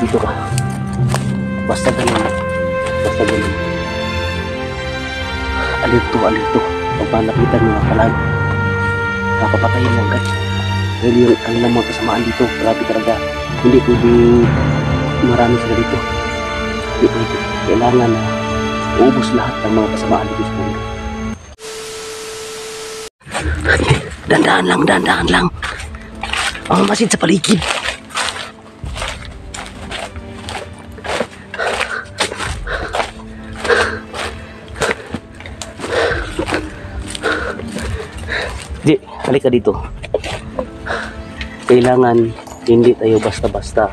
Dito ka. Basta ganun. Basta ganun. Alito. Pagpalapitan mo ang kalag. Nakapatayin mo agad. Dahil yung kanilang mga kasamaan dito, grabe talaga. Hindi pwede marami sila dito. Hindi pwede. Kailangan na uubos lahat ng mga kasamaan dito sa mundo. Dandahan lang. Ang masid sa paligid. Di, halika dito. Kailangan hindi tayo basta-basta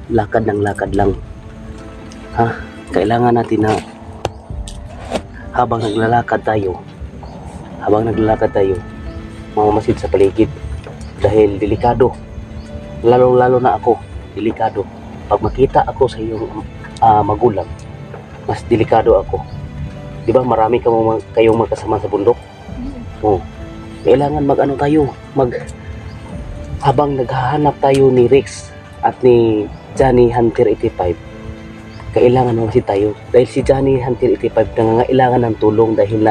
lakad ng lakad lang. Ha? Kailangan natin na habang naglalakad tayo, mamamasid sa paligid. Dahil delikado. Lalo na ako, delikado. Pag makita ako sa iyong magulang, mas delikado ako. Di ba marami kayong magkasama sa bundok? Oh, kailangan habang naghahanap tayo ni Rex at ni Johnny Hunter 85, kailangan mamasid tayo. Dahil si Johnny Hunter 85 nangangailangan ng tulong dahil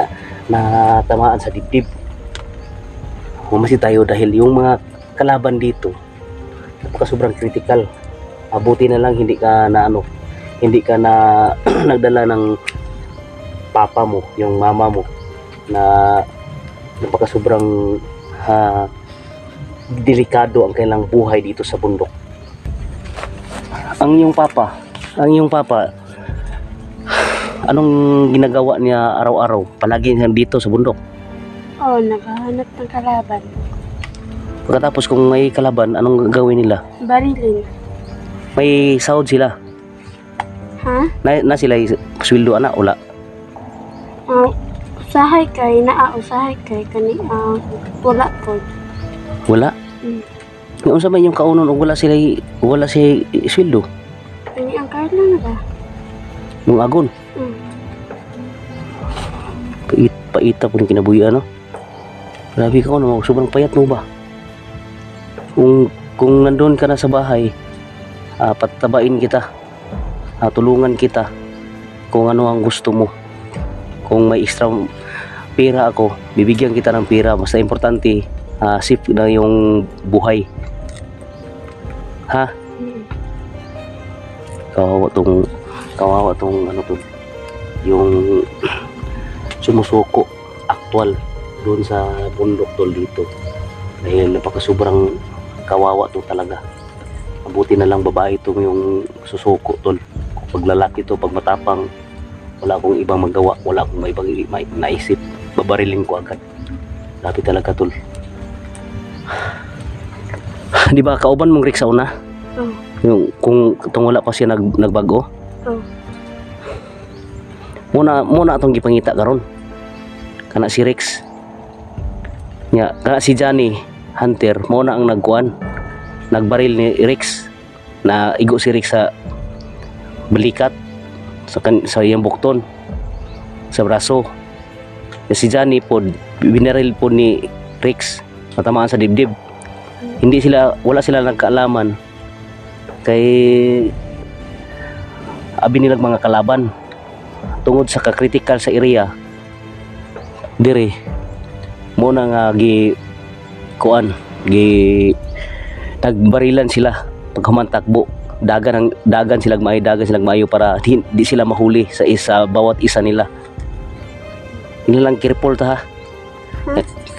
natamaan sa dibdib. Mamasid tayo dahil yung mga kalaban dito sobrang critical. Abuti na lang hindi ka na nagdala ng papa mo, yung mama mo, na sobrang delikado ang kailang buhay dito sa bundok. Ang iyong papa, anong ginagawa niya araw-araw? Palagi dito sa bundok? Oo, naghahanap ng kalaban. Pagkatapos kung may kalaban, anong gagawin nila? Barilin. May sahod sila? Ha? Na sila sweldo ana wala? Usahay kay kani wala po. Wala? Kung sa may yung kaunon wala sila sweldo. Kani ang Carla na ba? Nung agon. Paita po ng kinabuhi ano. Grabe ka ano, sobrang payat mo ba? Kung nandun ka na sa bahay, patabain kita. Tulungan kita kung ano ang gusto mo. Kung may extra pera ako, bibigyan kita ng pera. Basta importante, safe na yung buhay. Ha? Kawawa tong ano to, yung sumusuko actual doon sa bundok tol dito. Dahil napakasobrang kawawa to talaga. Mabuti na lang babae to yung susuko tol. Pag lalaki to, pag matapang, wala akong ibang magawa, wala akong ibang naisip, babarilin ko agad. Lapit talaga tol. Di ba kauban mong Rex sa una? Yung kung wala pa siya nagbago? Muna atong gipangita karon. Kana si Rex. Kana si Johnny Hunter, muna ang nagbaril ni Rex. Na igo si Rex sa balikat sa iyang bukton, sa braso. Si Johnny po binaril po ni Rex, natamaan sa dibdib. Wala sila nagkaalaman kay abi nilang mga kalaban tungod sa ka-critical sa area dire muna nga nagbarilan sila paghuman takbo. Dagan silang mayo para di sila mahuli sa bawat isa nila. Hindi lang careful ta ha.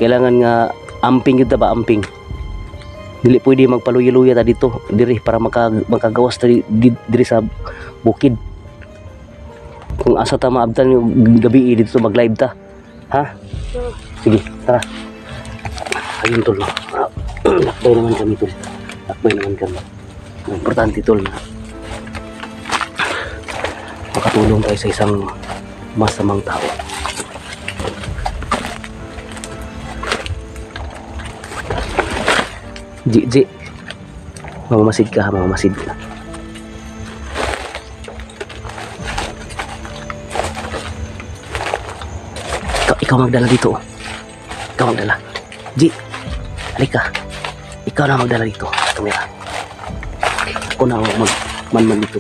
Kailangan nga amping yun ba, amping. Dili pwede magpaluya-luya ta dito diri para makagawas ta diri sa bukid. Kung asa ta maabtan yung gabi dito mag-live ta. Ha? Sige, tara. Ayun tol. Lakbay naman kami tol. Importante tol na makatulong tayo sa isang masamang tao. Ji, mamamasid ka. Ikaw magdala dito. Ji, halika. Ikaw na magdala dito. Tumira. Ako na ako man dito.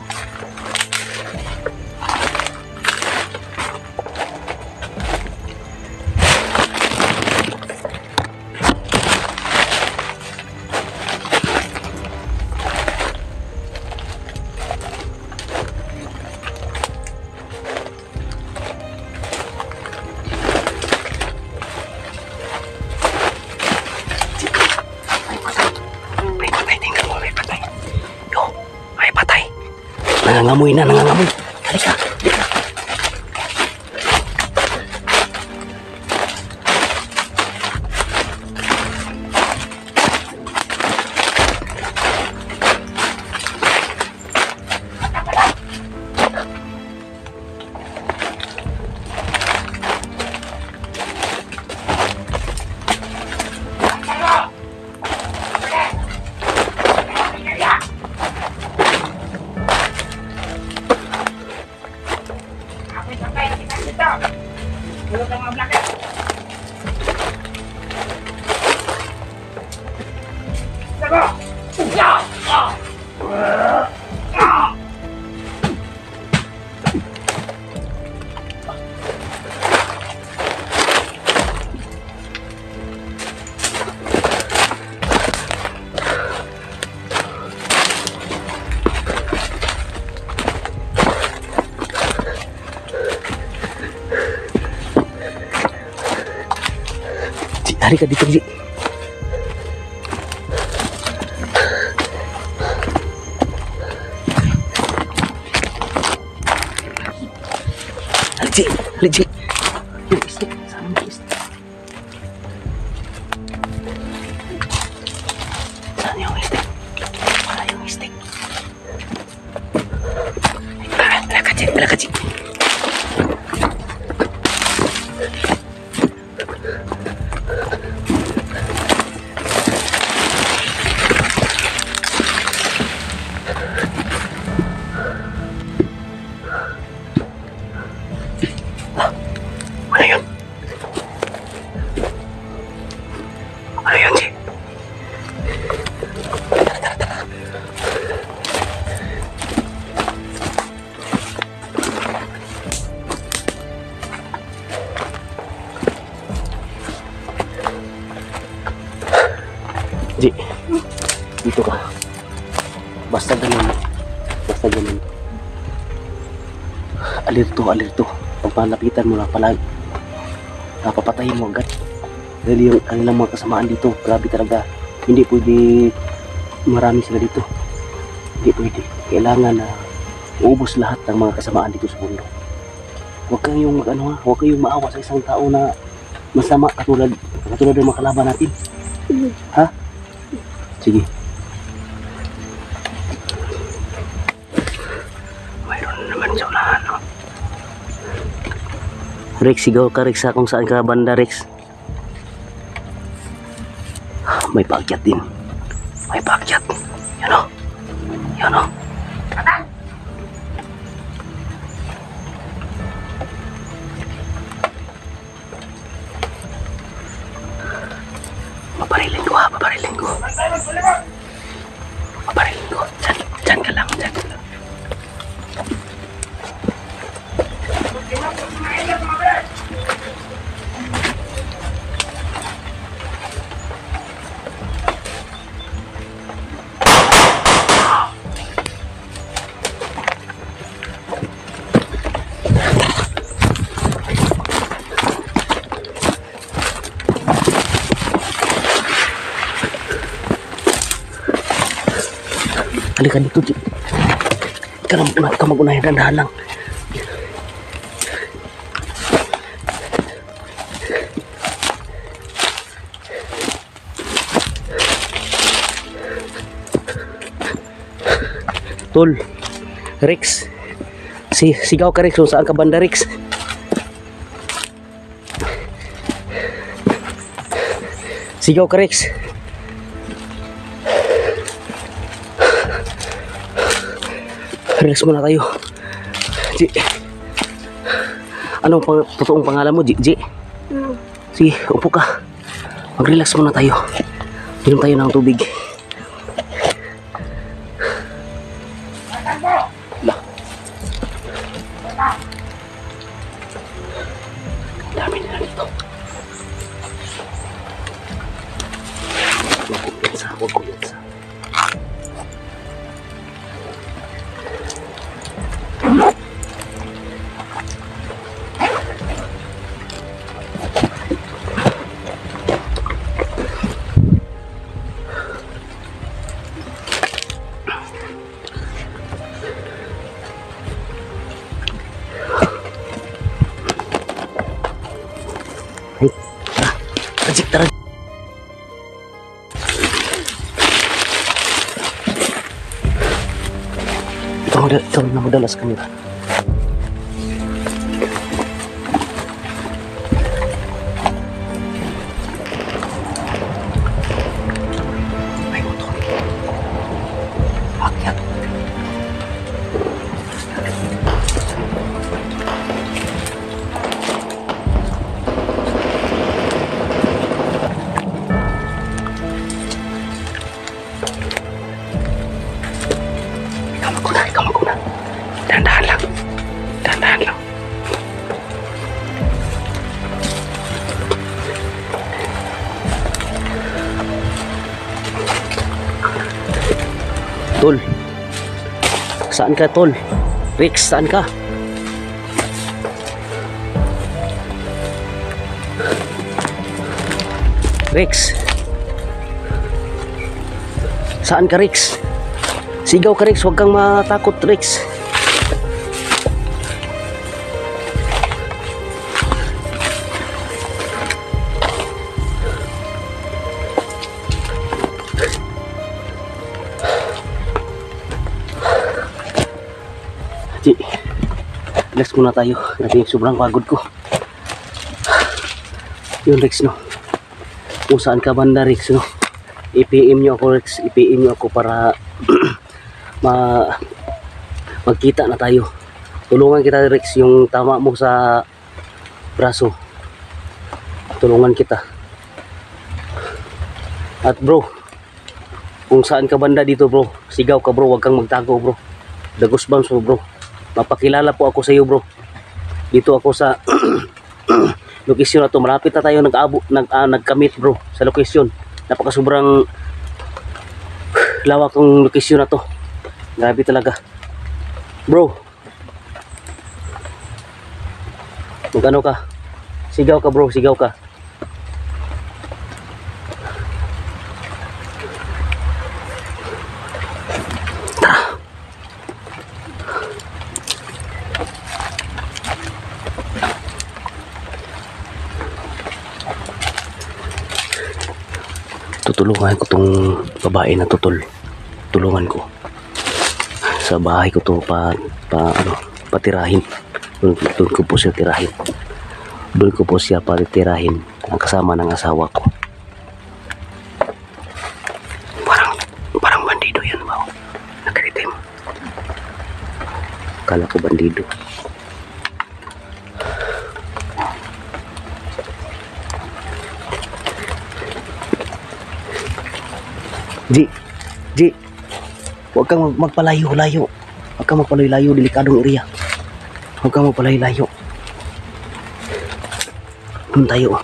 Nangangamoy na, nangangamoy. Halika, halika. Halika dito, Ji. Halika, Ji. Halika, Ji. Yung stick. Saan yung stick? Saan yung stick? Wala yung stick. Halika, Ji. Halika, Ji. Ano yun? Ano yun, Ji? Tara, tara, tara. Ji, dito ka. Basta ganun. Basta ganun. Alerto, alerto. Pagpalapitan mo na pala, napapatayin mo agad. Dahil yung kanilang mga kasamaan dito, grabe talaga. Hindi pwede marami sila dito. Hindi pwede. Kailangan na uubos lahat ng mga kasamaan dito sa mundo. Huwag kayong huwag kayong maawa sa isang tao na masama katulad ng mga kalaban natin. Ha? Sige. Mayroon naman sa unahan, no? Rex, sigaw ka, Rex, kung saan ka banda, Rex. May paakyat din. May paakyat. Yan o. Yan o. Paparilin ko, ha. Paparilin ko. Paparilin ko. Diyan ka lang. Diyan ka lang. Halika dito, Ji. Ikaw mag-unahin, dahan lang. Tol, Rex. Sigaw ka, Rex, kung saan ka banda, Rex. Sigaw ka, Rex. Relax muna tayo. Ji. Ano ang totoong pangalan mo, Ji? Ji? Sige, upo ka. Mag-relax muna tayo. Inom tayo ng tubig. Jik, tara. Ikaw na madalas kami. May motor. Akyat. Ikaw maguna. Dahan-dahan lang. Dahan-dahan lang. Tol. Saan ka, Tol? Rex, saan ka? Rex. Saan ka, Rex? Sigaw ka, Rex. Huwag kang matakot, Rex. Ji, relax muna tayo. Kasi sobrang pagod ko. Yun, Rex, no? Kung saan ka banda, Rex, no? I-PM nyo ako, Rex. I-PM nyo ako para magkita na tayo. Tulungan kita, Rex. Yung tama mo sa braso, tulungan kita. At bro, kung saan ka banda dito, bro, sigaw ka, bro. Huwag kang magtago, bro. The goosebumps mo, bro. Mapakilala po ako sa iyo, bro. Dito ako sa location na to. Malapit na tayo nagkamit, bro, sa location. Napaka sobrang lawak ng location na to. Grabe talaga, bro. Magano ka? Sigaw ka, bro. Sigaw ka. Tutulungan ko tong babae na tutol. Tulungan ko. Sa bahay ko to patirahin. Doon ko po siya tirahin. Doon ko po siya patirahin ang kasama ng asawa ko. Parang bandido yan, ba? Nakaritim. Akala ko bandido. Ji, huwag kang magpalayo-layo. Huwag kang magpalayo-layo, delikadong area. Huwag kang magpalayo-layo. Doon tayo.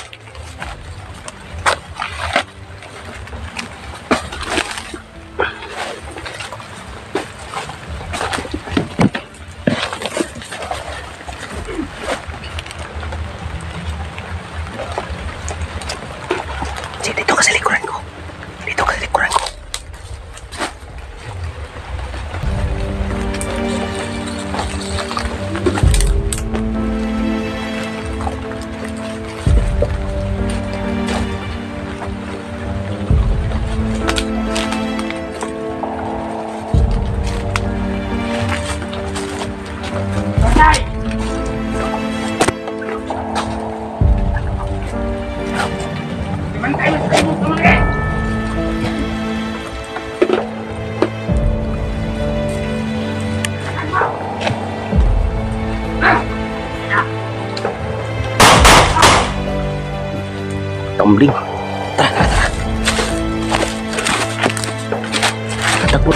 Ji, dito ka sa likuran ko. Dito ka sa likuran ko. Tumbling. Tara. Takbo.